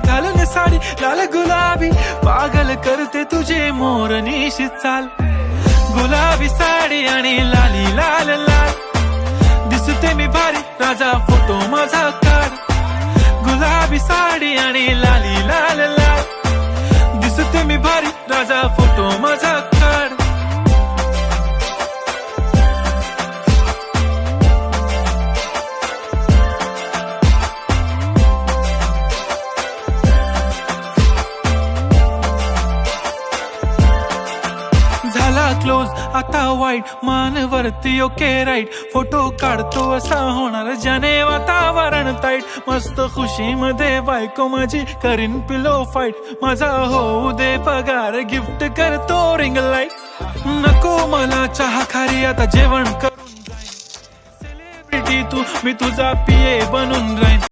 घालून साडी लाल गुलाबी, पागल करते तुझे मोरनीशी चाल. गुलाबी साडी आणि लाली लाल लाल, दिसते मी भारी राजा फोटो माझा काढ. गुलाबी साडी आणि लाली लाल लाल, दिसते मी भारी राजा फोटो माझा काढ. झाला क्लोज आता वाईट, मान वरती ओके राईट. फोटो काढतो असा होणार ज्याने वातावरण ताईट. मस्त खुशी मध्ये बायको माझी करीन पिलो फाईट. माझा होऊ दे पगार, गिफ्ट करतो रिंग लाईट. नको मला चहा खारी, आता जेवण करून जाईन. सेलिब्रिटी तू, मी तुझा पिये बनून राहीन.